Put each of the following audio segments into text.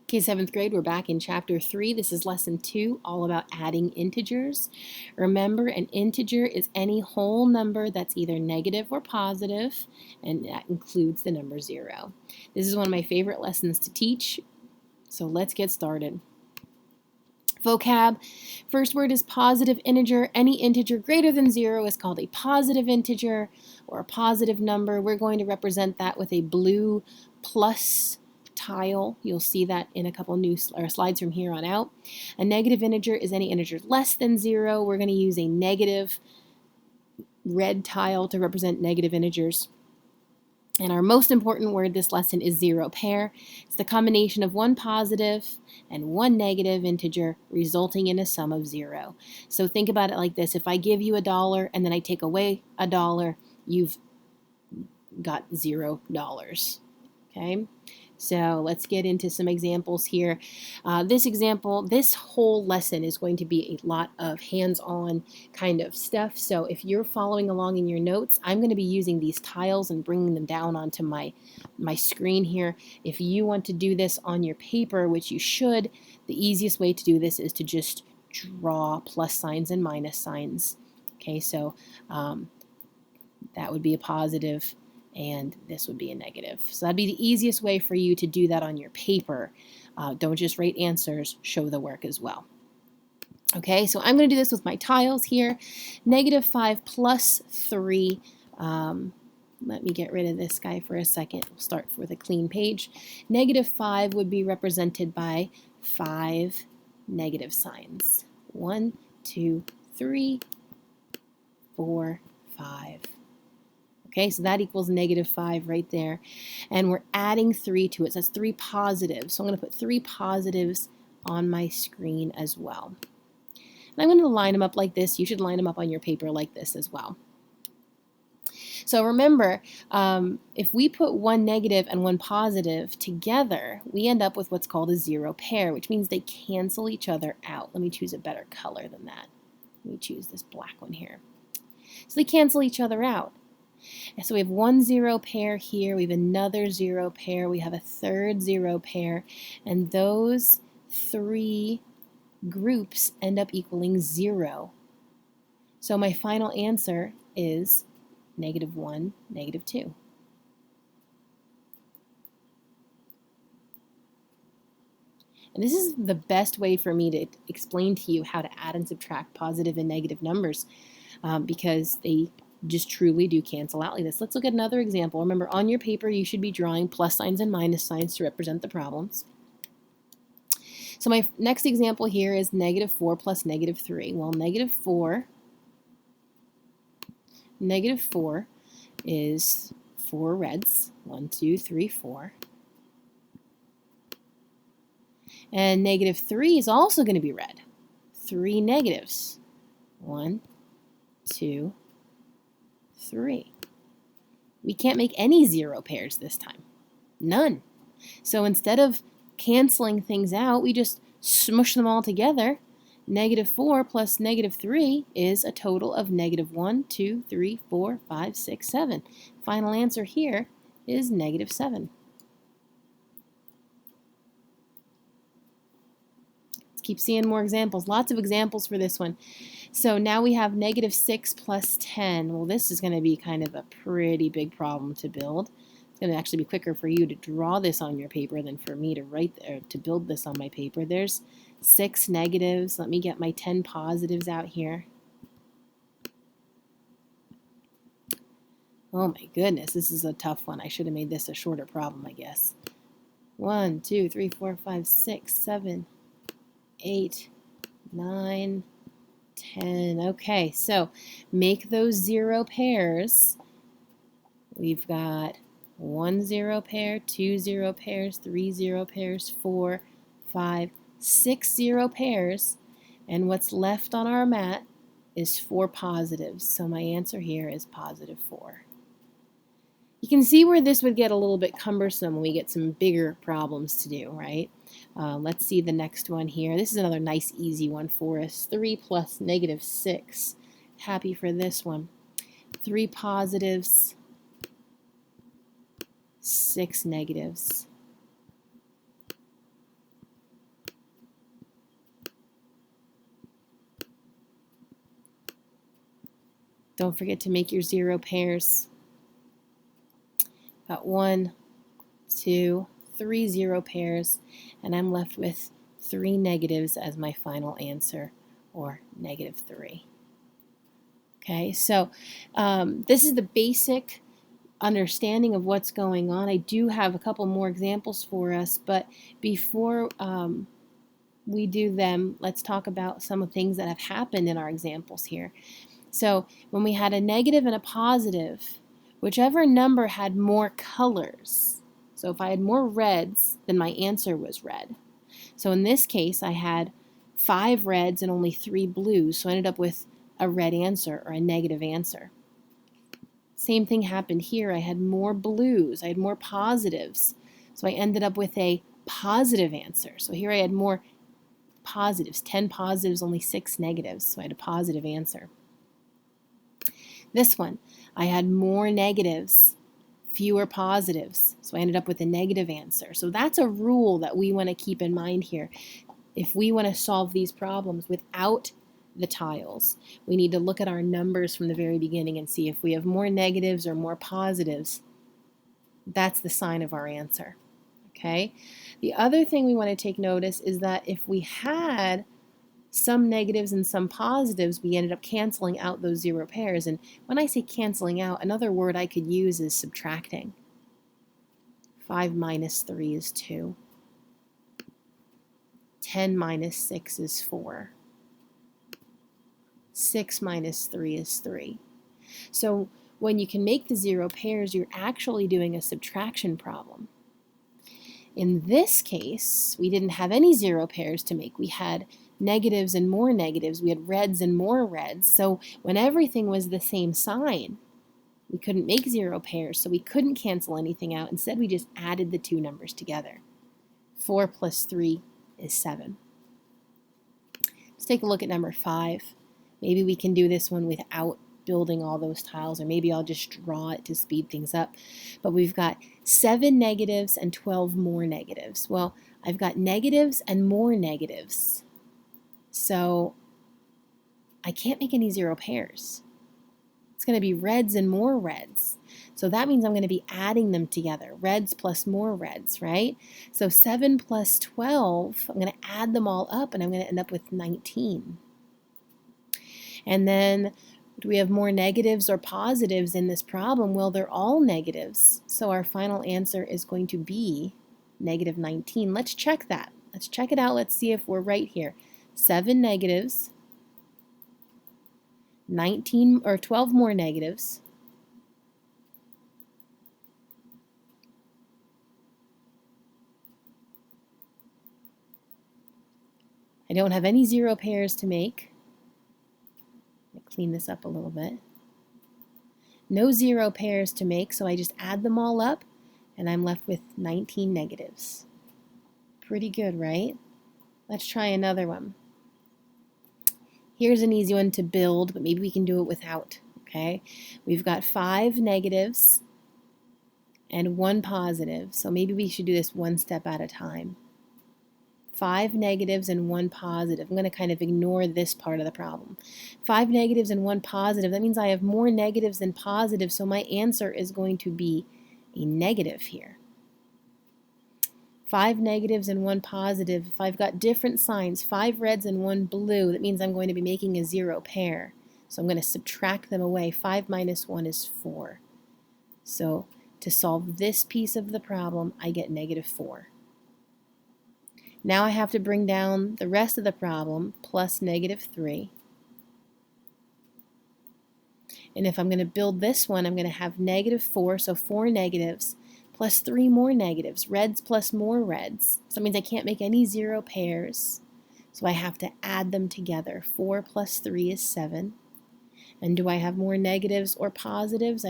Okay, 7th grade, we're back in chapter 3. This is lesson 2, all about adding integers. Remember, an integer is any whole number that's either negative or positive, and that includes the number 0. This is one of my favorite lessons to teach, so let's get started. Vocab. First word is positive integer. Any integer greater than 0 is called a positive integer or a positive number. We're going to represent that with a blue plus tile. You'll see that in a couple new slides from here on out. A negative integer is any integer less than 0. We're going to use a negative red tile to represent negative integers. And our most important word this lesson is zero pair. It's the combination of one positive and one negative integer resulting in a sum of 0. So think about it like this. If I give you $1 and then I take away $1, you've got $0. Okay? So let's get into some examples here. This whole lesson is going to be a lot of hands-on kind of stuff. So if you're following along in your notes, I'm going to be using these tiles and bringing them down onto my screen here. If you want to do this on your paper, which you should, the easiest way to do this is to just draw plus signs and minus signs. Okay, so that would be a positive, and this would be a negative. So that'd be the easiest way for you to do that on your paper. Don't just write answers, show the work as well. Okay, so I'm going to do this with my tiles here. -5 plus 3. Let me get rid of this guy for a second. We'll start with a clean page. -5 would be represented by 5 negative signs. 1, 2, 3, 4, 5. Okay, so that equals -5 right there. And we're adding 3 to it. So that's 3 positives. So I'm going to put 3 positives on my screen as well. And I'm going to line them up like this. You should line them up on your paper like this as well. So remember, if we put one negative and one positive together, we end up with what's called a zero pair, which means they cancel each other out. Let me choose a better color than that. Let me choose this black one here. So they cancel each other out. So we have one zero pair here, we have another zero pair, we have a third zero pair, and those 3 groups end up equaling 0. So my final answer is -1, -2. And this is the best way for me to explain to you how to add and subtract positive and negative numbers because they just truly do cancel out like this. Let's look at another example. Remember, on your paper, you should be drawing plus signs and minus signs to represent the problems. So my next example here is -4 plus -3. Well, -4 is 4 reds. 1, 2, 3, 4. And -3 is also going to be red. 3 negatives. 1, 2, 3. We can't make any zero pairs this time. None. So instead of canceling things out, we just smush them all together. -4 plus -3 is a total of -1, 2, 3, 4, 5, 6, 7. Final answer here is -7. Keep seeing more examples. Lots of examples for this one. So now we have -6 plus 10. Well, this is going to be kind of a pretty big problem to build. It's going to actually be quicker for you to draw this on your paper than for me to build this on my paper. There's 6 negatives. Let me get my 10 positives out here. Oh my goodness, this is a tough one. I should have made this a shorter problem, I guess. 1, 2, 3, 4, 5, 6, 7, 8, 9, 10. Okay, so make those zero pairs. We've got 1 zero pair, 2 zero pairs, 3 zero pairs, 4, 5, 6 zero pairs, and what's left on our mat is 4 positives. So my answer here is +4. You can see where this would get a little bit cumbersome when we get some bigger problems to do, right? Let's see the next one here. This is another nice, easy one for us. 3 plus -6. Happy for this one. 3 positives, 6 negatives. Don't forget to make your 0 pairs. Got 1, 2, 3 0 pairs, and I'm left with 3 negatives as my final answer, or -3. Okay, so this is the basic understanding of what's going on. I do have a couple more examples for us, but before we do them, let's talk about some of the things that have happened in our examples here. So when we had a negative and a positive, whichever number had more colors. So if I had more reds, then my answer was red. So in this case, I had 5 reds and only 3 blues, so I ended up with a red answer, or a negative answer. Same thing happened here. I had more blues, I had more positives, so I ended up with a positive answer. So here I had more positives, 10 positives, only 6 negatives, so I had a positive answer. This one, I had more negatives, fewer positives, so I ended up with a negative answer. So that's a rule that we want to keep in mind here. If we want to solve these problems without the tiles, we need to look at our numbers from the very beginning and see if we have more negatives or more positives. That's the sign of our answer. Okay? The other thing we want to take notice is that if we had some negatives and some positives, we ended up canceling out those 0 pairs. And when I say canceling out, another word I could use is subtracting. 5 minus 3 is 2. 10 minus 6 is 4. 6 minus 3 is 3. So when you can make the 0 pairs, you're actually doing a subtraction problem. In this case, we didn't have any 0 pairs to make. We had negatives and more negatives. We had reds and more reds. So when everything was the same sign, we couldn't make 0 pairs, so we couldn't cancel anything out. Instead, we just added the 2 numbers together. 4 plus 3 is 7. Let's take a look at number 5. Maybe we can do this one without building all those tiles, or maybe I'll just draw it to speed things up. But we've got 7 negatives and 12 more negatives. Well, I've got negatives and more negatives, so I can't make any 0 pairs. It's going to be reds and more reds. So that means I'm going to be adding them together. Reds plus more reds, right? So 7 plus 12, I'm going to add them all up, and I'm going to end up with 19. And then, do we have more negatives or positives in this problem? Well, they're all negatives. So our final answer is going to be -19. Let's check that. Let's check it out. Let's see if we're right here. 7 negatives, 19 or 12 more negatives, I don't have any 0 pairs to make. Clean this up a little bit. No 0 pairs to make, so I just add them all up, and I'm left with 19 negatives. Pretty good, right? Let's try another one. Here's an easy one to build, but maybe we can do it without, okay? We've got 5 negatives and 1 positive, so maybe we should do this one step at a time. 5 negatives and 1 positive. I'm going to kind of ignore this part of the problem. 5 negatives and 1 positive. That means I have more negatives than positives, so my answer is going to be a negative here. 5 negatives and 1 positive. If I've got different signs, 5 reds and 1 blue, that means I'm going to be making a 0 pair. So I'm going to subtract them away. 5 minus 1 is 4. So to solve this piece of the problem, I get -4. Now I have to bring down the rest of the problem, plus -3. And if I'm going to build this one, I'm going to have -4, so 4 negatives, plus 3 more negatives, reds plus more reds. So that means I can't make any 0 pairs, so I have to add them together. 4 plus 3 is 7. And do I have more negatives or positives?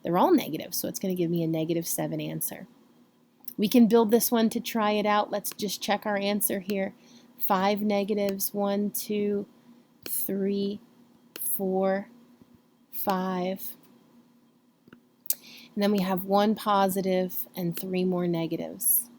They're all negatives, so it's going to give me a -7 answer. We can build this one to try it out. Let's just check our answer here. 5 negatives, 1, 2, 3, 4, 5. And then we have 1 positive and 3 more negatives.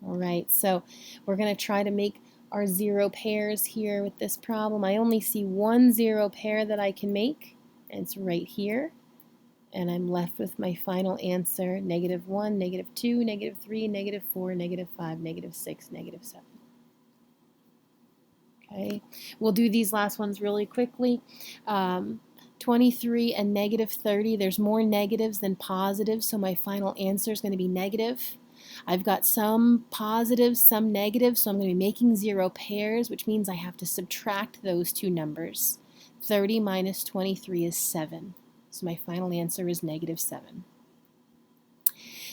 All right, so we're going to try to make our zero pairs here with this problem. I only see one zero pair that I can make, and it's right here. And I'm left with my final answer, -1, -2, -3, -4, -5, -6, -7. Okay, we'll do these last ones really quickly. 23 and -30, there's more negatives than positives, so my final answer is going to be negative. I've got some positives, some negatives, so I'm going to be making zero pairs, which means I have to subtract those two numbers. 30 minus 23 is 7, so my final answer is -7.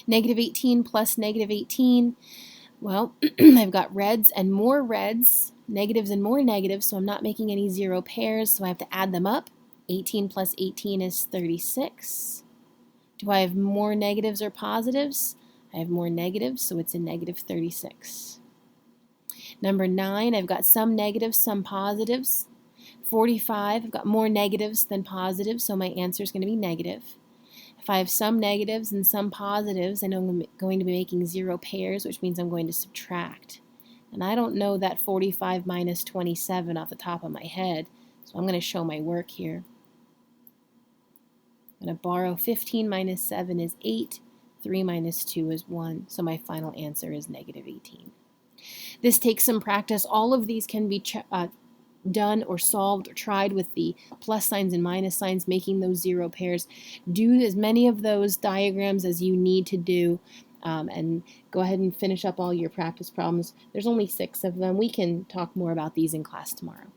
-18 plus -18, well, I've got reds and more reds, negatives and more negatives, so I'm not making any zero pairs, so I have to add them up. 18 plus 18 is 36. Do I have more negatives or positives? I have more negatives, so it's a -36. Number 9, I've got some negatives, some positives. 45, I've got more negatives than positives, so my answer is going to be negative. If I have some negatives and some positives, I know I'm going to be making zero pairs, which means I'm going to subtract. And I don't know that 45 minus 27 off the top of my head, so I'm going to show my work here. I'm going to borrow 15 minus 7 is 8, 3 minus 2 is 1, so my final answer is -18. This takes some practice. All of these can be done or solved or tried with the plus signs and minus signs, making those zero pairs. Do as many of those diagrams as you need to do, and go ahead and finish up all your practice problems. There's only 6 of them. We can talk more about these in class tomorrow.